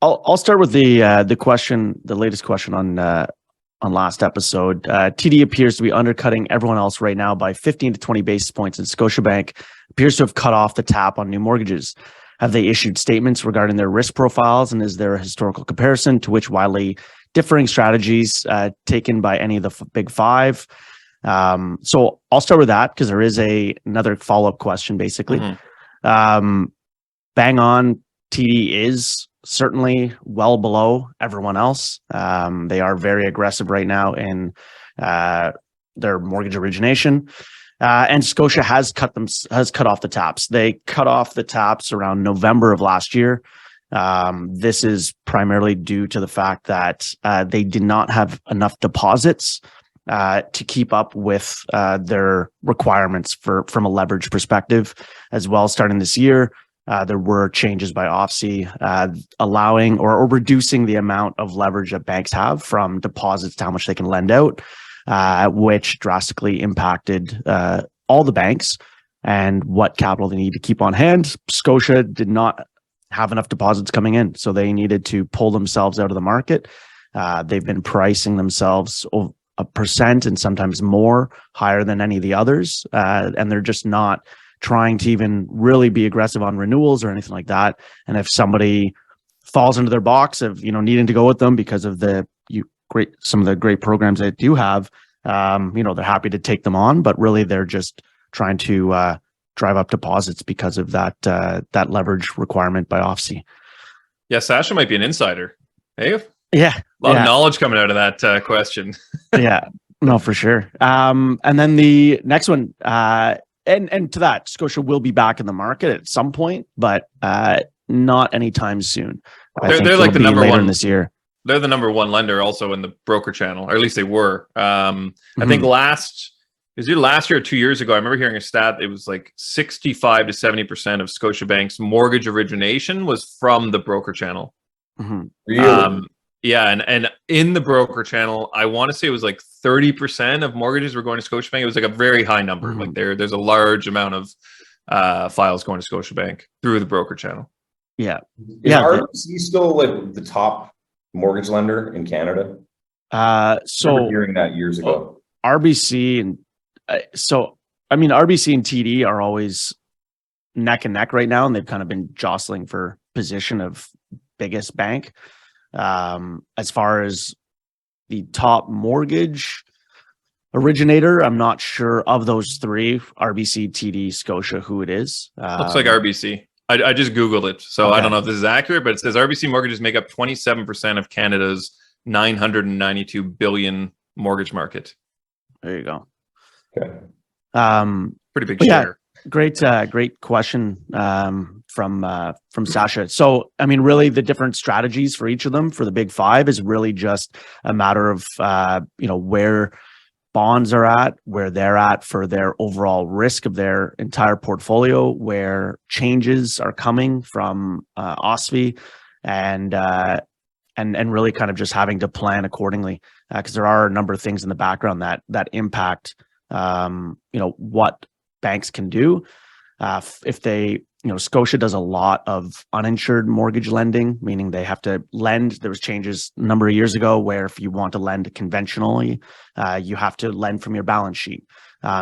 I'll start with the question, the latest question on last episode. TD appears to be undercutting everyone else right now by 15 to 20 basis points, and Scotiabank appears to have cut off the tap on new mortgages. Have they issued statements regarding their risk profiles, and is there a historical comparison to which widely differing strategies taken by any of the big five? So I'll start with that because there is another follow-up question, basically. Bang on, TD is certainly well below everyone else. They are very aggressive right now in their mortgage origination. And Scotia has cut off the taps. They cut off the taps around November of last year. This is primarily due to the fact that they did not have enough deposits to keep up with their requirements from a leverage perspective as well. Starting this year, there were changes by OSFI allowing or reducing the amount of leverage that banks have from deposits to how much they can lend out, which drastically impacted all the banks and what capital they need to keep on hand. Scotia did not have enough deposits coming in, so they needed to pull themselves out of the market. They've been pricing themselves 1% and sometimes more higher than any of the others, and they're just not trying to even really be aggressive on renewals or anything like that. And if somebody falls into their box of needing to go with them because of some of the great programs they do have, they're happy to take them on, but really they're just trying to drive up deposits because of that leverage requirement by OSFI. Yeah, Sasha might be an insider. Hey, yeah, a lot of knowledge coming out of that question. Yeah, no, for sure. And then the next one, and to that, Scotia will be back in the market at some point, but not anytime soon. They're like the number later one in this year. They're the number one lender also in the broker channel, or at least they were. I think last year or 2 years ago, I remember hearing a stat. It was like 65 to 70% of Scotiabank's mortgage origination was from the broker channel. Really? Yeah, and in the broker channel, I want to say it was like 30% of mortgages were going to Scotiabank. It was like a very high number. Like there's a large amount of files going to Scotiabank through the broker channel. Yeah. Is RBC still like the top mortgage lender in Canada? So I remember hearing that years ago. RBC and RBC and TD are always neck and neck right now, and they've kind of been jostling for position of biggest bank. As far as the top mortgage originator, I'm not sure of those three, RBC, TD, Scotia, who it is. Looks like RBC. I just Googled it, so okay. I don't know if this is accurate, but it says RBC mortgages make up 27% of Canada's $992 billion mortgage market. There you go. Okay. Pretty big share. Yeah, great question from Sasha. So, really the different strategies for each of them for the big five is really just a matter of, where bonds are at, where they're at for their overall risk of their entire portfolio, where changes are coming from OSFI, and really kind of just having to plan accordingly, because there are a number of things in the background that impact, what banks can do. If they, Scotia does a lot of uninsured mortgage lending, meaning they have to lend. There was changes a number of years ago where if you want to lend conventionally, you have to lend from your balance sheet.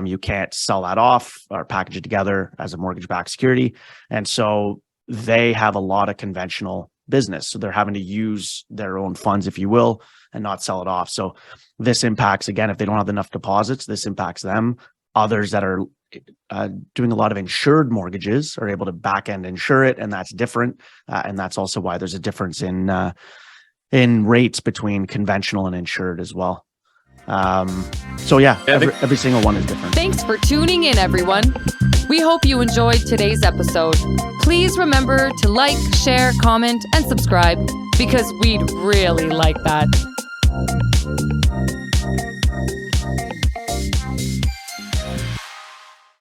You can't sell that off or package it together as a mortgage-backed security. And so they have a lot of conventional business. So they're having to use their own funds, if you will, and not sell it off. So this impacts, again, if they don't have enough deposits, this impacts them. Others that are doing a lot of insured mortgages are able to back end insure it, and that's different. And that's also why there's a difference in rates between conventional and insured as well. Every single one is different. Thanks for tuning in, everyone. We hope you enjoyed today's episode. Please remember to like, share, comment, and subscribe because we'd really like that.